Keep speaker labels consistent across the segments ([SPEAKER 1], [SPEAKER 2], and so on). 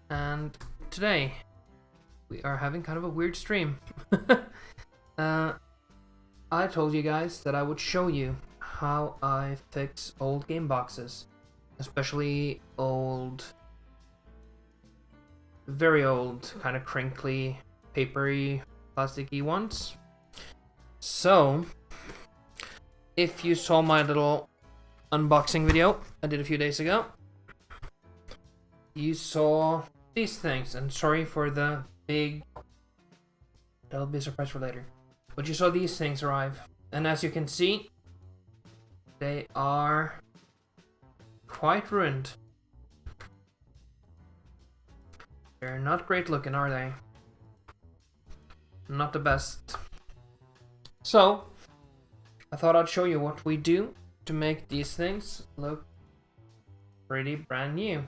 [SPEAKER 1] and today we are having kind of a weird stream. I told you guys that I would show you how I fix old game boxes, especially old, very old, kind of crinkly, papery, plasticky ones. So, if you saw my little unboxing video I did a few days ago, you saw these things, and sorry for the big, that'll be a surprise for later, but you saw these things arrive, and as you can see, they are quite ruined. They're not great looking, are they? Not the best. So, I thought I'd show you what we do to make these things look pretty brand new.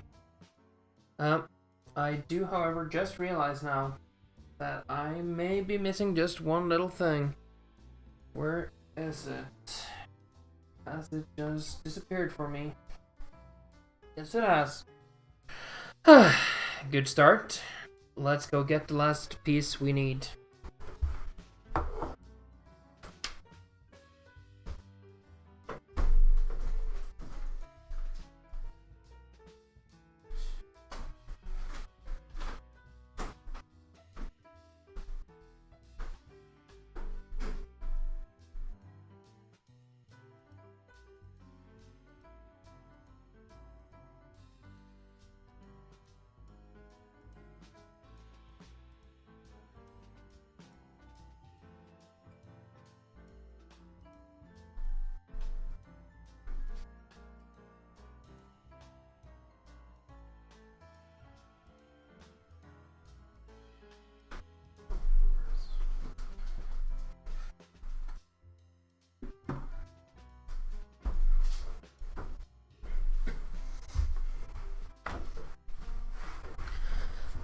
[SPEAKER 1] I do, however, just realize now that I may be missing just one little thing. Where is it? Has it just disappeared for me? Yes, it has. Good start. Let's go get the last piece we need.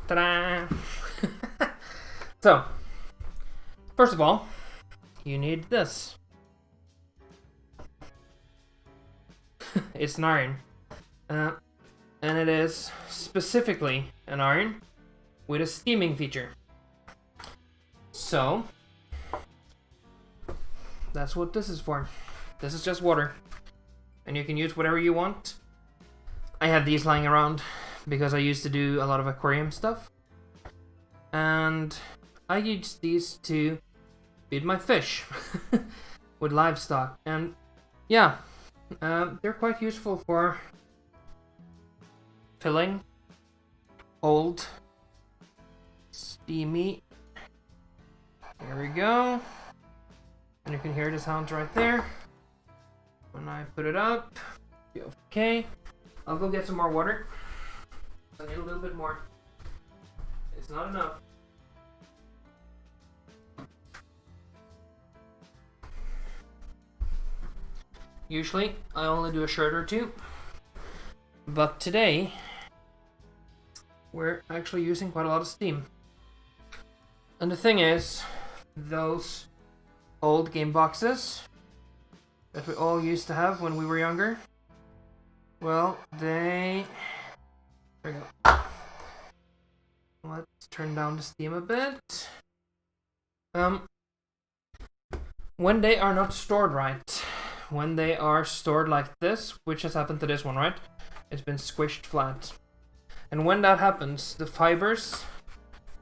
[SPEAKER 1] Ta-da! So, first of all, you need this. It's an iron. And it is specifically an iron with a steaming feature. So, that's what this is for. This is just water. And you can use whatever you want. I have these lying around because I used to do a lot of aquarium stuff, and I use these to feed my fish with livestock, and yeah, they're quite useful for filling old, steamy, there we go, and you can hear the sounds right there when I put it up. Okay, I'll go get some more water. I need a little bit more. It's not enough. Usually, I only do a shirt or two. But today, we're actually using quite a lot of steam. And the thing is, those old game boxes that we all used to have when we were younger, well, there we go. Let's turn down the steam a bit. When they are not stored right, when they are stored like this, which has happened to this one, right? It's been squished flat. And when that happens, the fibers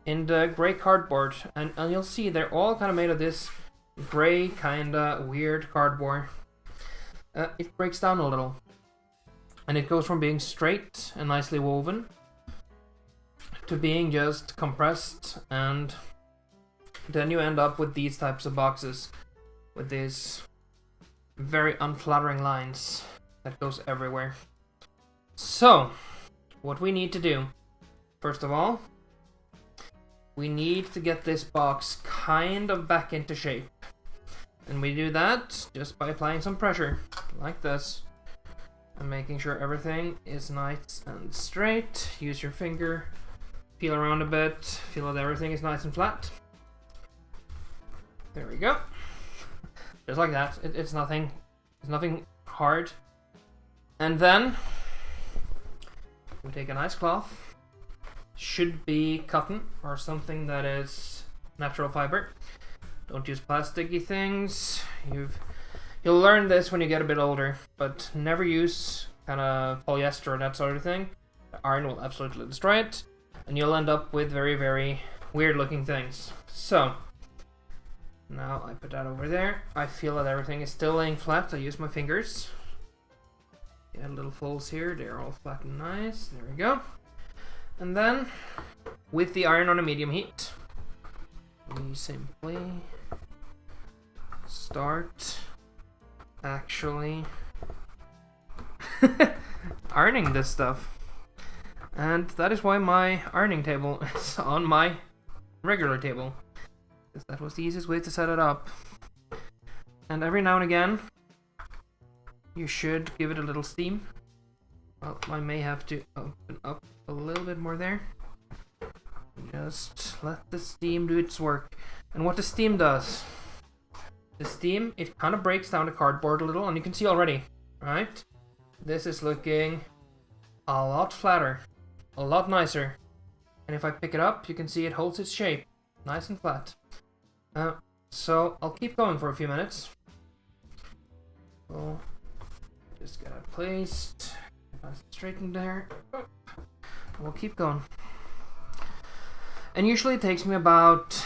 [SPEAKER 1] in the gray cardboard, and you'll see they're all kind of made of this gray, kind of weird cardboard. It breaks down a little. And it goes from being straight and nicely woven to being just compressed, and then you end up with these types of boxes with these very unflattering lines that goes everywhere. So, what we need to do, first of all, we need to get this box kind of back into shape. And we do that just by applying some pressure, like this. And making sure everything is nice and straight. Use your finger, feel around a bit, feel that everything is nice and flat. There we go. Just like that. It's nothing hard. And then we take a nice cloth should be cotton or something that is natural fiber. Don't use plasticky things. You'll learn this when you get a bit older, but never use kind of polyester or that sort of thing. The iron will absolutely destroy it, and you'll end up with very, very weird looking things. So, now I put that over there. I feel that everything is still laying flat. I use my fingers. Get little folds here. They're all flat and nice. There we go. And then, with the iron on a medium heat, we simply start actually ironing this stuff. And that is why my ironing table is on my regular table, because that was the easiest way to set it up. And every now and again you should give it a little steam. Well, I may have to open up a little bit more there. Just let the steam do its work. And what the steam does, the steam, it kind of breaks down the cardboard a little, and you can see already, right? This is looking a lot flatter, a lot nicer. And if I pick it up, you can see it holds its shape, nice and flat. So I'll keep going for a few minutes. So just get it placed, nice and straightened there. We'll keep going. And usually it takes me about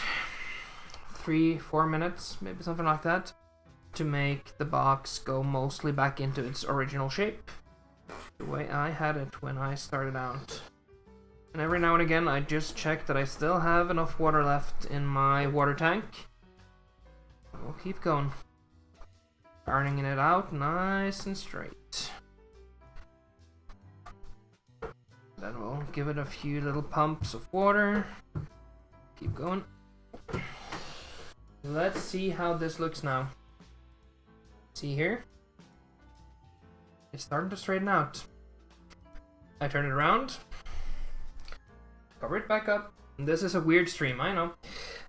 [SPEAKER 1] 3-4 minutes, maybe something like that, to make the box go mostly back into its original shape, the way I had it when I started out. And every now and again I just check that I still have enough water left in my water tank. We'll keep going. Ironing it out nice and straight. Then we'll give it a few little pumps of water. Keep going. Let's see how this looks now. See here? It's starting to straighten out. I turn it around. Cover it back up. This is a weird stream, I know.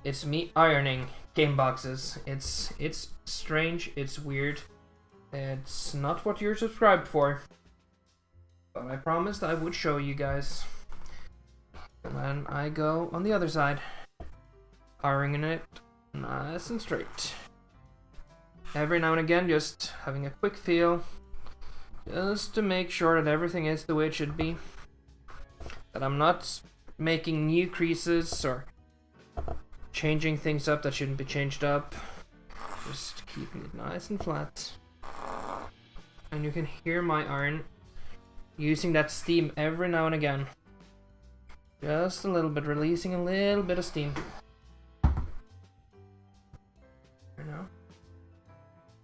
[SPEAKER 1] It's me ironing game boxes. It's strange, it's weird. It's not what you're subscribed for. But I promised I would show you guys. And then I go on the other side. Ironing it nice and straight. Every now and again just having a quick feel. Just to make sure that everything is the way it should be. That I'm not making new creases or changing things up that shouldn't be changed up. Just keeping it nice and flat. And you can hear my iron using that steam every now and again. Just a little bit, releasing a little bit of steam. There now.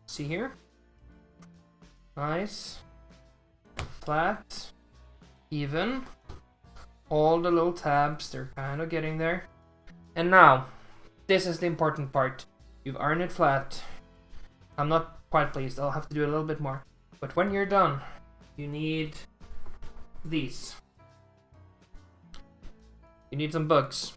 [SPEAKER 1] See here? Nice. Flat. Even. All the little tabs, they're kind of getting there. And now, this is the important part. You've ironed it flat. I'm not quite pleased, I'll have to do a little bit more. But when you're done, you need these. You need some books.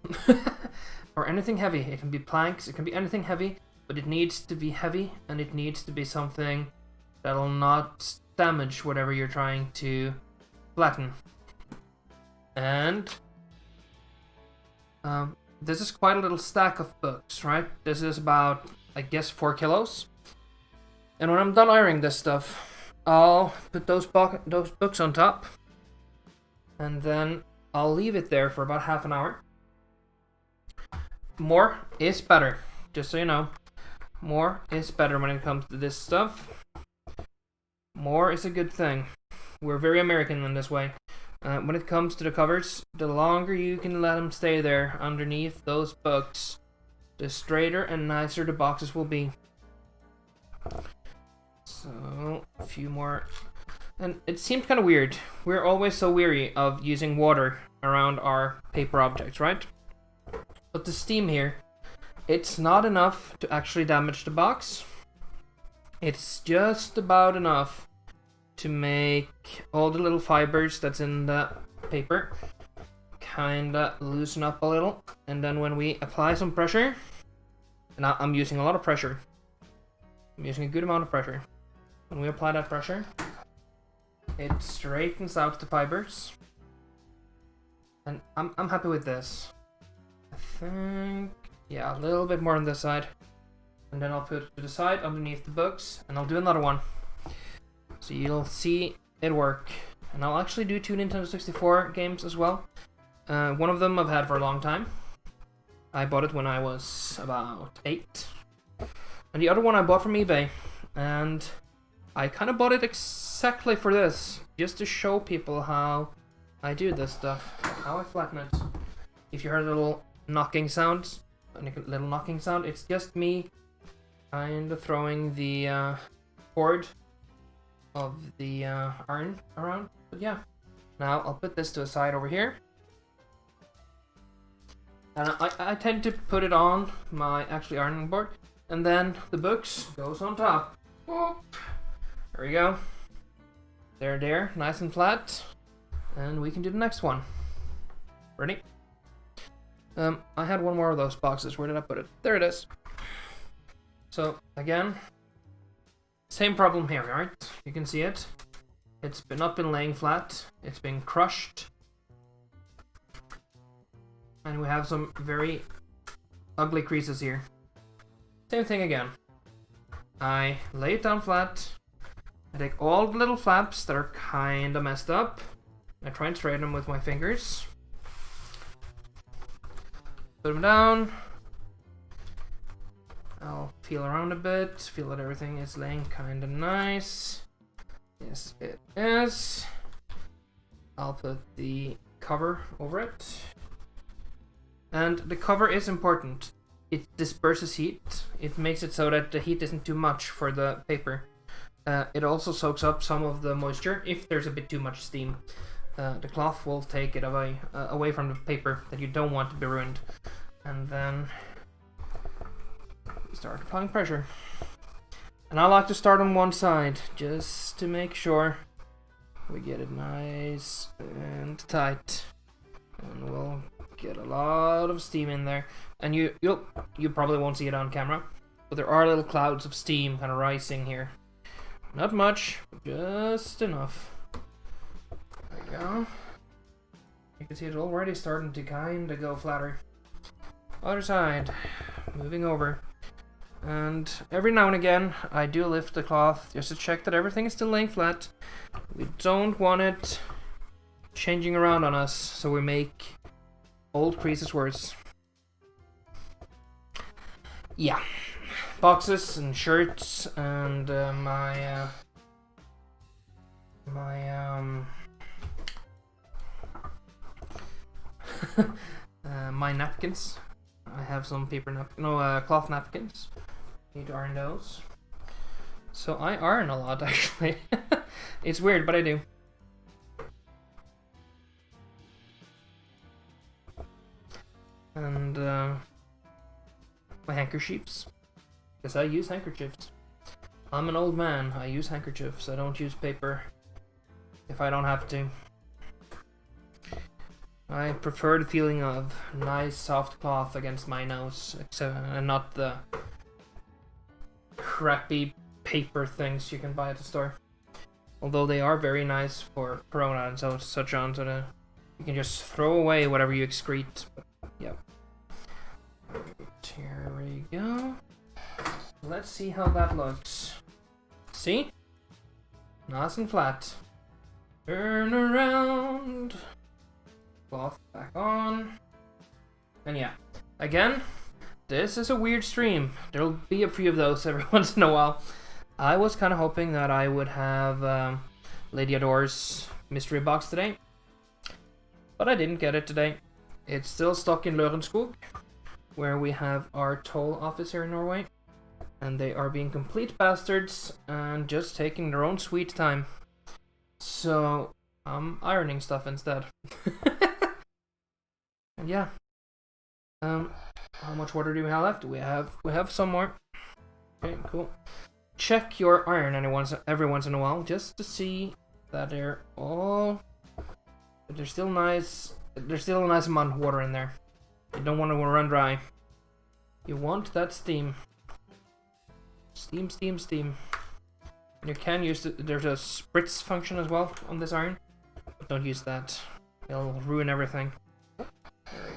[SPEAKER 1] Or anything heavy. It can be planks, it can be anything heavy, but it needs to be heavy, and it needs to be something that'll not damage whatever you're trying to flatten. And this is quite a little stack of books, right? This is about, I guess, 4 kilos. And when I'm done ironing this stuff, I'll put those books on top. And then I'll leave it there for about half an hour. More is better, just so you know. More is better when it comes to this stuff. More is a good thing. We're very American in this way. When it comes to the covers, the longer you can let them stay there underneath those books, the straighter and nicer the boxes will be. So, a few more. And it seems kind of weird. We're always so weary of using water around our paper objects, right? But the steam here, it's not enough to actually damage the box. It's just about enough to make all the little fibers that's in the paper kinda loosen up a little. And then when we apply some pressure, and I'm using a lot of pressure, I'm using a good amount of pressure. When we apply that pressure, it straightens out the fibers. And I'm happy with this. I think, yeah, a little bit more on this side. And then I'll put it to the side underneath the books, and I'll do another one. So you'll see it work. And I'll actually do 2 Nintendo 64 games as well. One of them I've had for a long time. I bought it when I was about 8. And the other one I bought from eBay. And I kind of bought it exactly for this. Just to show people how I do this stuff. How I flatten it. If you heard a little knocking sound, it's just me kind of throwing the board of the iron around. But yeah, now I'll put this to a side over here. And I tend to put it on my actually ironing board, and then the books goes on top. Whoop. There we go. There, nice and flat. And we can do the next one. Ready? I had one more of those boxes. Where did I put it? There it is. So, again, same problem here, right? You can see it. It's not been laying flat. It's been crushed. And we have some very ugly creases here. Same thing again. I lay it down flat. I take all the little flaps that are kinda messed up. I try and straighten them with my fingers. Put them down. I'll feel around a bit, feel that everything is laying kinda nice. Yes, it is. I'll put the cover over it. And the cover is important. It disperses heat. It makes it so that the heat isn't too much for the paper. It also soaks up some of the moisture if there's a bit too much steam. The cloth will take it away from the paper that you don't want to be ruined. And then start applying pressure. And I like to start on one side just to make sure we get it nice and tight. And we'll get a lot of steam in there. And you probably won't see it on camera, but there are little clouds of steam kind of rising here. Not much, just enough. There we go. You can see it already starting to kind of go flatter. Other side, moving over. And every now and again, I do lift the cloth just to check that everything is still laying flat. We don't want it changing around on us, so we make old creases worse. Yeah, boxes and shirts and my napkins. I have some cloth napkins. Need to iron those. So I iron a lot, actually. It's weird, but I do. And my handkerchiefs, because I use handkerchiefs. I'm an old man. I use handkerchiefs. I don't use paper if I don't have to. I prefer the feeling of nice soft cloth against my nose, and not the crappy paper things you can buy at the store. Although they are very nice for Corona and such on, so that you can just throw away whatever you excrete. But, yep. Here we go. Let's see how that looks. See? Nice and flat. Turn around. Cloth back on. And yeah, again, this is a weird stream. There'll be a few of those every once in a while. I was kind of hoping that I would have Lady Adore's mystery box today, but I didn't get it today. It's still stuck in Lørenskog, where we have our toll office here in Norway, and they are being complete bastards and just taking their own sweet time. So I'm ironing stuff instead. And yeah. How much water do we have left? We have some more. Okay, cool. Check your iron every once in a while, just to see that they're still nice. There's still a nice amount of water in there. You don't want to run dry. You want that steam. Steam, steam, steam. You can use there's a spritz function as well on this iron, but don't use that. It'll ruin everything.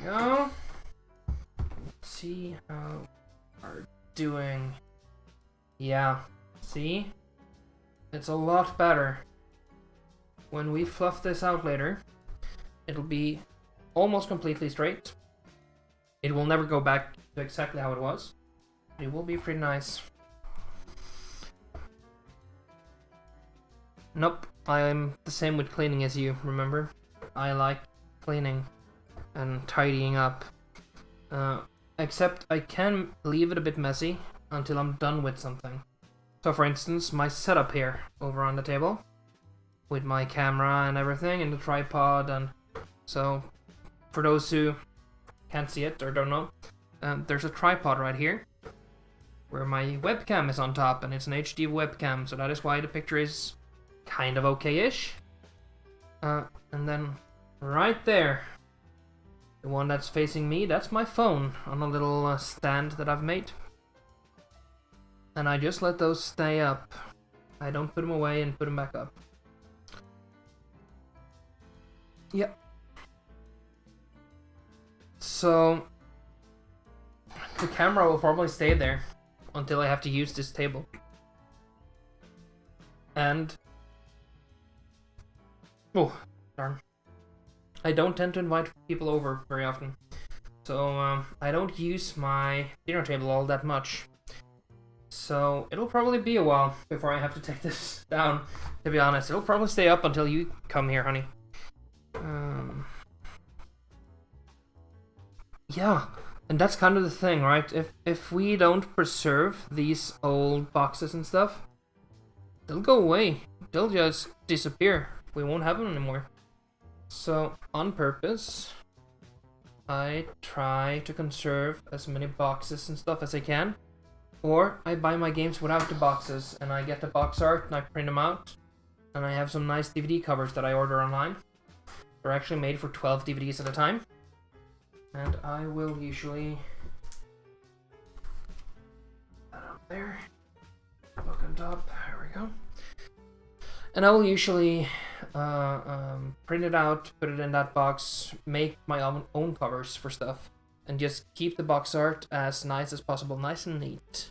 [SPEAKER 1] we go. Let's see how we're doing. Yeah, see? It's a lot better. When we fluff this out later, it'll be almost completely straight. It will never go back to exactly how it was. It will be pretty nice. Nope, I'm the same with cleaning as you, remember? I like cleaning and tidying up. Except I can leave it a bit messy until I'm done with something. So for instance, my setup here over on the table with my camera and everything and the tripod, and so for those who can't see it or don't know, there's a tripod right here where my webcam is on top, and it's an HD webcam, so that is why the picture is kind of okay-ish. And then right there, the one that's facing me, that's my phone on a little stand that I've made. And I just let those stay up. I don't put them away and put them back up. Yep. So the camera will probably stay there until I have to use this table. And oh, darn. I don't tend to invite people over very often. So I don't use my dinner table all that much. So it'll probably be a while before I have to take this down, to be honest. It'll probably stay up until you come here, honey. Yeah, and that's kind of the thing, right? If we don't preserve these old boxes and stuff, they'll go away. They'll just disappear. We won't have them anymore. So, on purpose, I try to conserve as many boxes and stuff as I can. Or I buy my games without the boxes, and I get the box art and I print them out. And I have some nice DVD covers that I order online. They're actually made for 12 DVDs at a time. And I will usually put that up there. Look on top. There we go. And I will usually print it out, put it in that box, make my own covers for stuff, and just keep the box art as nice as possible, nice and neat.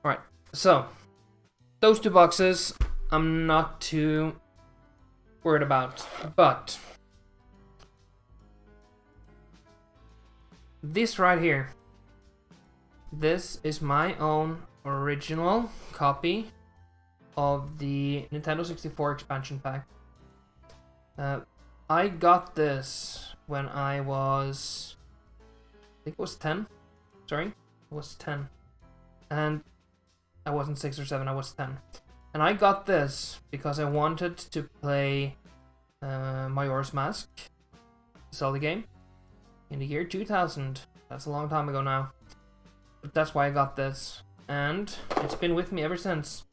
[SPEAKER 1] Alright, so those two boxes I'm not too worried about, but this right here, this is my own original copy of the Nintendo 64 expansion pack. I got this when I was, I think it was 10. Sorry, it was 10. And I wasn't 6 or 7, I was 10. And I got this because I wanted to play Majora's Mask, the Zelda game, in the year 2000. That's a long time ago now. But that's why I got this. And it's been with me ever since.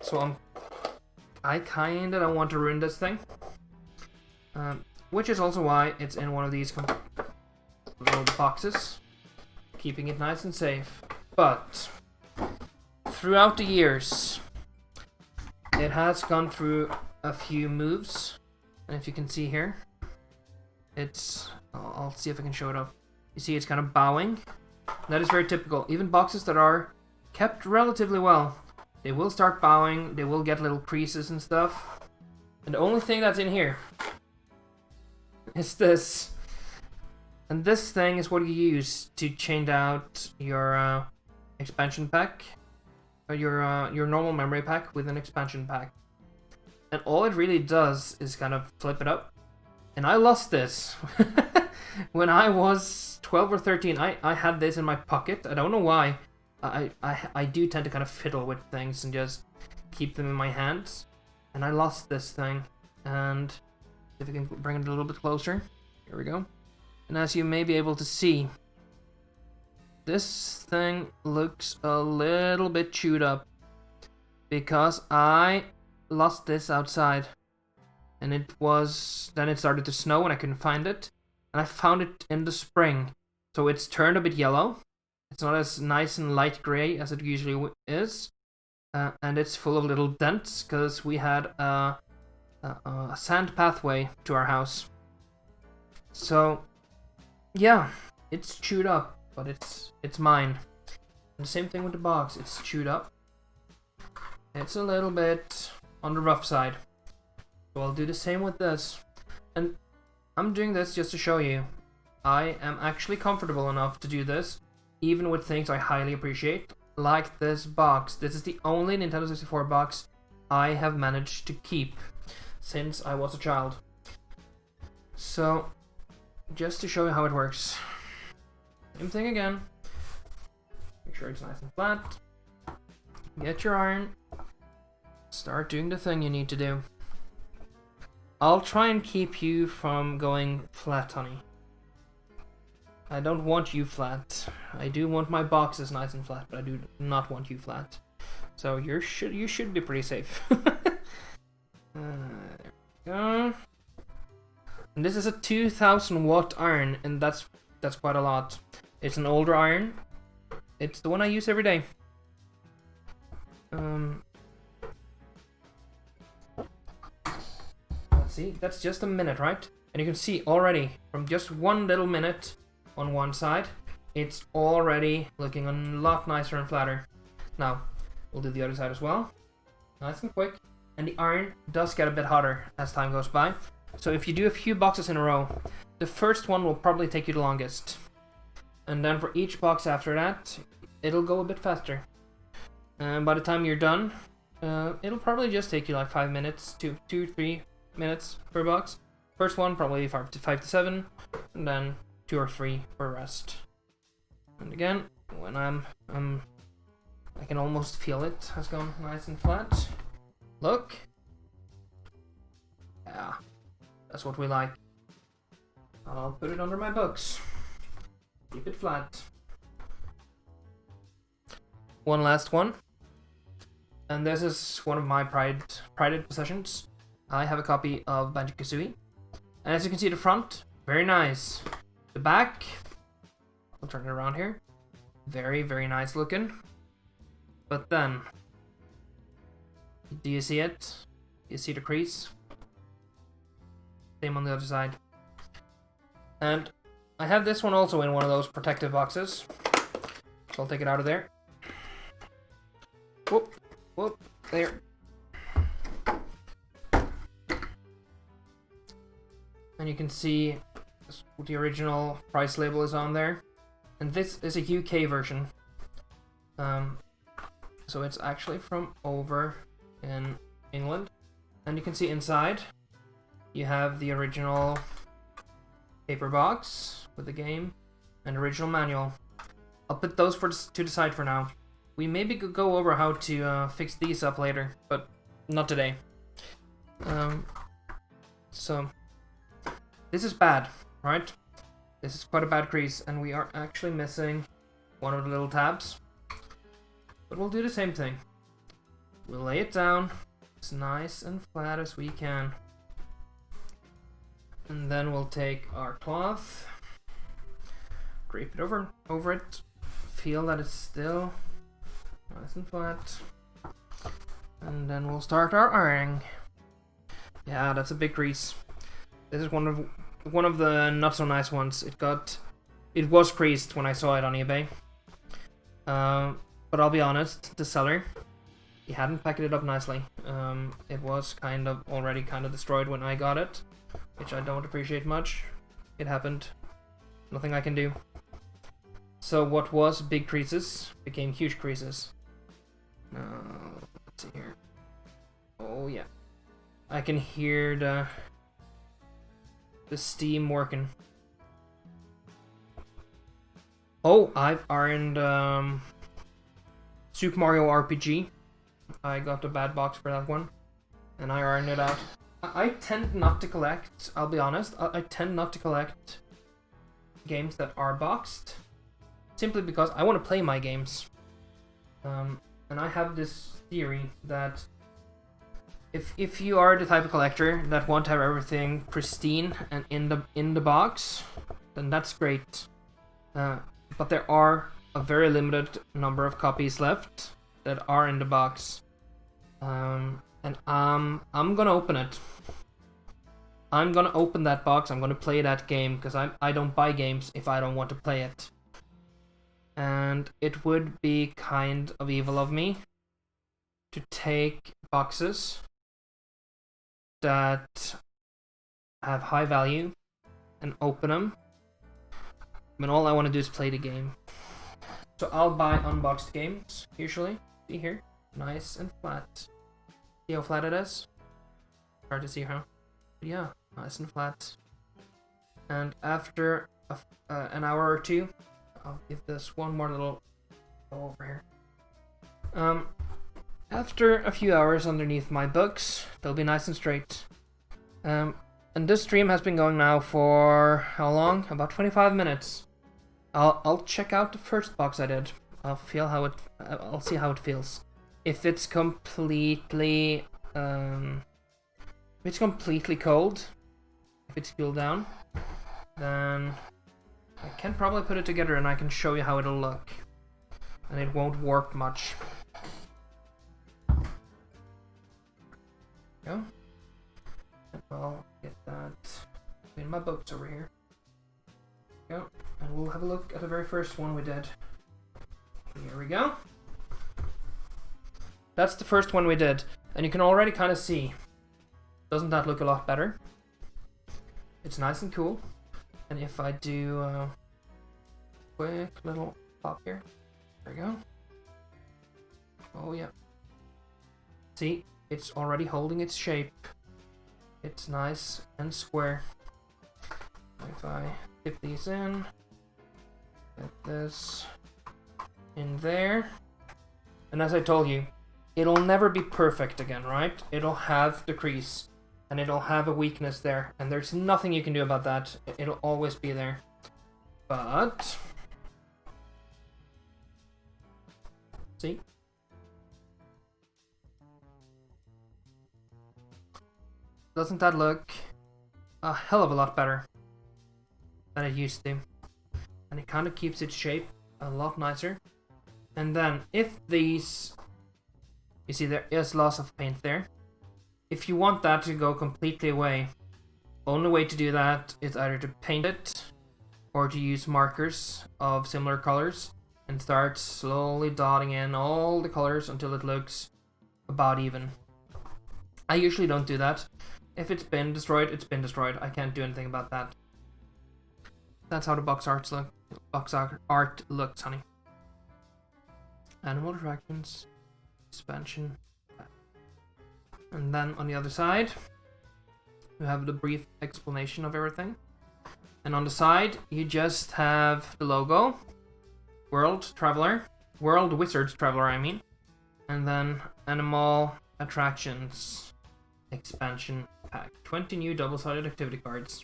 [SPEAKER 1] So I kinda don't want to ruin this thing. Which is also why it's in one of these little boxes. Keeping it nice and safe. But throughout the years, it has gone through a few moves. And if you can see here, it's, I'll see if I can show it off. You see it's kind of bowing. That is very typical. Even boxes that are kept relatively well, they will start bowing, they will get little creases and stuff. And the only thing that's in here is this. And this thing is what you use to change out your expansion pack, or your normal memory pack with an expansion pack. And all it really does is kind of flip it up. And I lost this when I was 12 or 13. I had this in my pocket. I don't know why. I do tend to kind of fiddle with things and just keep them in my hands. And I lost this thing. And if I can bring it a little bit closer. Here we go. And as you may be able to see, this thing looks a little bit chewed up because I lost this outside. And then it started to snow and I couldn't find it. And I found it in the spring. So it's turned a bit yellow. It's not as nice and light gray as it usually is. And it's full of little dents because we had a sand pathway to our house. So, yeah, it's chewed up, but it's mine. And the same thing with the box, it's chewed up. It's a little bit on the rough side. So I'll do the same with this. And I'm doing this just to show you I am actually comfortable enough to do this, even with things I highly appreciate, like this box. This is the only Nintendo 64 box I have managed to keep since I was a child. So, just to show you how it works. Same thing again. Make sure it's nice and flat. Get your iron. Start doing the thing you need to do. I'll try and keep you from going flat, honey. I don't want you flat. I do want my boxes nice and flat, but I do not want you flat. So you should be pretty safe. There we go. And this is a 2000 watt iron, and that's quite a lot. It's an older iron. It's the one I use every day. Let's see, that's just a minute, right? And you can see already from just one little minute on one side, it's already looking a lot nicer and flatter. Now, we'll do the other side as well. Nice and quick. And the iron does get a bit hotter as time goes by. So if you do a few boxes in a row, the first one will probably take you the longest. And then for each box after that, it'll go a bit faster. And by the time you're done, it'll probably just take you like 5 minutes to 2-3 minutes per box. First one probably 5 to 7, and then 2 or 3 for rest. And again, when I can almost feel it has gone nice and flat. Look. Yeah, that's what we like. I'll put it under my books. Keep it flat. One last one. And this is one of my prided possessions. I have a copy of Banjo-Kazooie. And as you can see, the front, very nice. The back, I'll turn it around here. Very, very nice looking. But then, do you see it? You see the crease? Same on the other side. And I have this one also in one of those protective boxes. So I'll take it out of there. Whoop, whoop, there. And you can see the original price label is on there. And this is a UK version. So it's actually from over in England. And you can see inside, you have the original paper box with the game and original manual. I'll put those to the side for now. We maybe could go over how to fix these up later, but not today. So, this is bad, right? This is quite a bad crease, and we are actually missing one of the little tabs. But we'll do the same thing. We'll lay it down as nice and flat as we can. And then we'll take our cloth, drape it over it, feel that it's still nice and flat. And then we'll start our ironing. Yeah, that's a big crease. This is one of the not so nice ones. It was creased when I saw it on eBay. But I'll be honest, the seller, he hadn't packed it up nicely. It was already kind of destroyed when I got it, which I don't appreciate much. It happened. Nothing I can do. So what was big creases became huge creases. Let's see here. Oh yeah. I can hear the steam working. Oh, I've ironed Super Mario RPG. I got a bad box for that one, and I ironed it out. I tend not to collect, I'll be honest, I tend not to collect games that are boxed, simply because I want to play my games. And I have this theory that if you are the type of collector that want to have everything pristine and in the box, then that's great. But there are a very limited number of copies left that are in the box. And I'm gonna open it. I'm gonna open that box, I'm gonna play that game, because I don't buy games if I don't want to play it. And it would be kind of evil of me to take boxes that have high value and open them when all I want to do is play the game. So I'll buy unboxed games, usually. See here? Nice and flat. See how flat it is? Hard to see, huh? But yeah, nice and flat. And after an hour or two, I'll give this one more little go over here. After a few hours underneath my books, they'll be nice and straight. And this stream has been going now for how long? About 25 minutes. I'll check out the first box I did. I'll see how it feels. If it's completely cold, if it's cooled down, then I can probably put it together and I can show you how it'll look. And it won't warp much. Go. And I'll get that in my books over here. Go. And we'll have a look at the very first one we did. Here we go. That's the first one we did. And you can already kind of see. Doesn't that look a lot better? It's nice and cool. And if I do a quick little pop here. There we go. Oh yeah. See, it's already holding its shape. It's nice and square. If I dip these in, get this in there. And as I told you, it'll never be perfect again, right? It'll have the crease. And it'll have a weakness there. And there's nothing you can do about that. It'll always be there. But see? Doesn't that look a hell of a lot better than it used to? And it kind of keeps its shape a lot nicer. And then if these, you see there is loss of paint there. If you want that to go completely away, only way to do that is either to paint it or to use markers of similar colors and start slowly dotting in all the colors until it looks about even. I usually don't do that. If it's been destroyed, it's been destroyed. I can't do anything about that. That's how the box art looks, honey. Animal attractions, expansion. And then on the other side, you have the brief explanation of everything. And on the side, you just have the logo, World Wizards Traveler, I mean. And then Animal Attractions Expansion Pack. 20 new double-sided activity cards.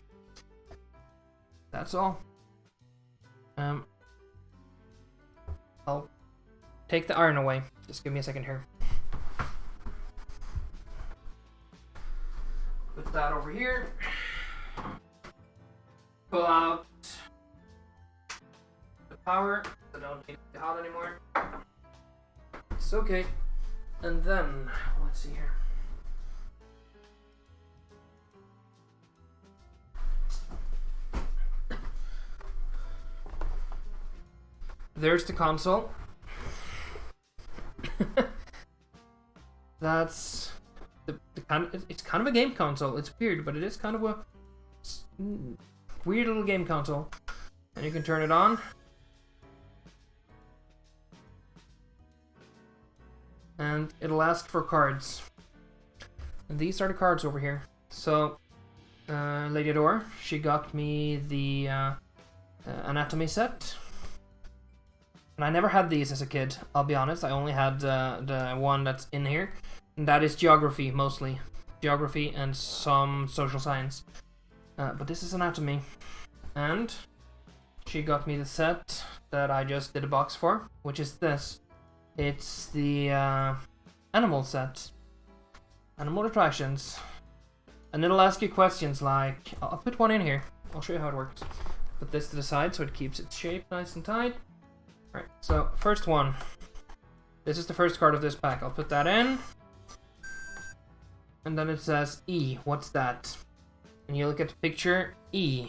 [SPEAKER 1] That's all. I'll take the iron away. Just give me a second here. Put that over here. Pull out the power. I don't need it to be hot anymore. It's okay. And then, let's see here. There's the console. That's it's kind of a game console. It's weird, but it is kind of a weird little game console. And you can turn it on. And it'll ask for cards. And these are the cards over here. So, Lady Adore, she got me the anatomy set. And I never had these as a kid, I'll be honest. I only had the one that's in here. And that is geography, mostly. Geography and some social science. But this is anatomy. And she got me the set that I just did a box for, which is this. It's the animal set. Animal attractions. And it'll ask you questions like... I'll put one in here. I'll show you how it works. Put this to the side so it keeps its shape nice and tight. Right, so first one. This is the first card of this pack. I'll put that in. And then it says E. What's that? and you look at picture E.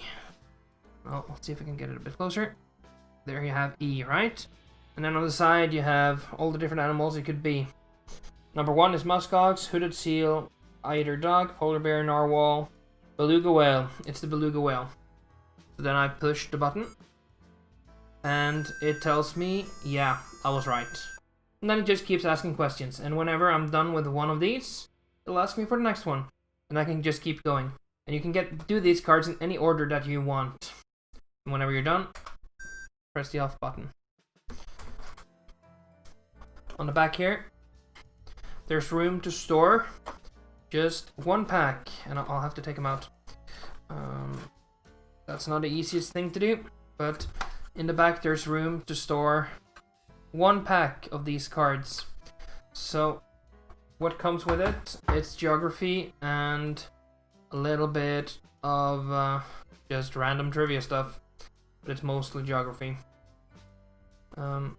[SPEAKER 1] Well, let's see if I can get it a bit closer. There you have E, right? And then on the side you have all the different animals it could be. Number 1 is muskox, hooded seal, eider dog, polar bear, narwhal, beluga whale. It's the beluga whale. So then I push the button, and it tells me, yeah, I was right. And then it just keeps asking questions, and whenever I'm done with one of these, it'll ask me for the next one, and I can just keep going. And you can do these cards in any order that you want. And whenever you're done, press the off button. On the back here, there's room to store just 1 pack, and I'll have to take them out. That's not the easiest thing to do, but in the back there's room to store 1 pack of these cards. So what comes with it? It's geography and a little bit of just random trivia stuff, but it's mostly geography. Kind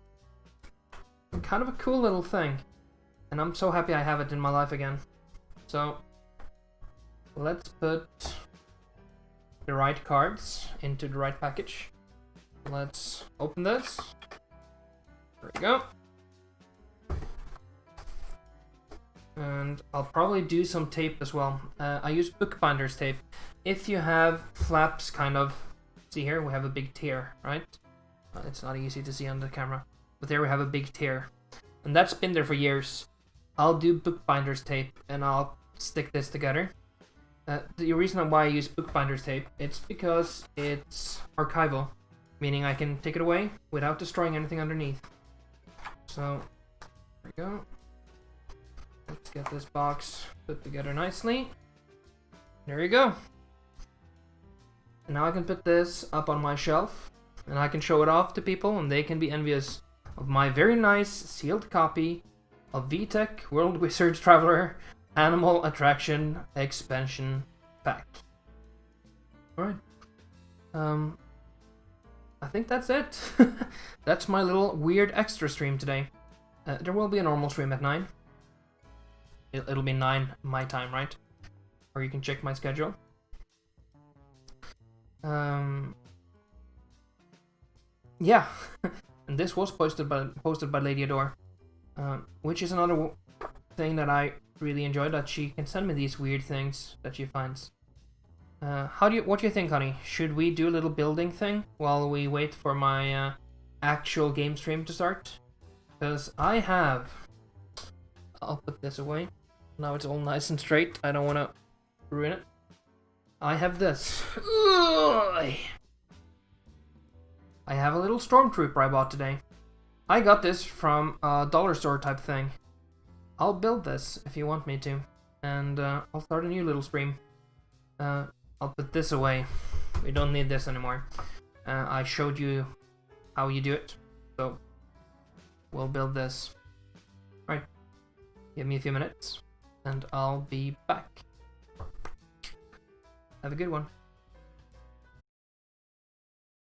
[SPEAKER 1] of a cool little thing, and I'm so happy I have it in my life again. So let's put the right cards into the right package. Let's open this. There we go. And I'll probably do some tape as well. I use bookbinder's tape. If you have flaps kind of, see here, we have a big tear, right? It's not easy to see on the camera, but there we have a big tear. And that's been there for years. I'll do bookbinder's tape and I'll stick this together. The reason why I use bookbinder's tape, it's because it's archival, meaning I can take it away without destroying anything underneath. So, there we go. Let's get this box put together nicely. There you go. And now I can put this up on my shelf, and I can show it off to people, and they can be envious of my very nice sealed copy of VTech World Wizards Traveler Animal Attraction Expansion Pack. Alright. I think that's it. That's my little weird extra stream today. There will be a normal stream at 9. It'll be 9 my time, right? Or you can check my schedule. Yeah. And this was posted by Lady Adore, which is another thing that I really enjoy, that she can send me these weird things that she finds. What do you think, honey? Should we do a little building thing while we wait for my actual game stream to start? Because I'll put this away. Now it's all nice and straight. I don't want to ruin it. I have this. I have a little stormtrooper I bought today. I got this from a dollar store type thing. I'll build this if you want me to, and I'll start a new little stream. I'll put this away. We don't need this anymore. I showed you how you do it, so we'll build this. Right. Give me a few minutes, and I'll be back. Have a good one.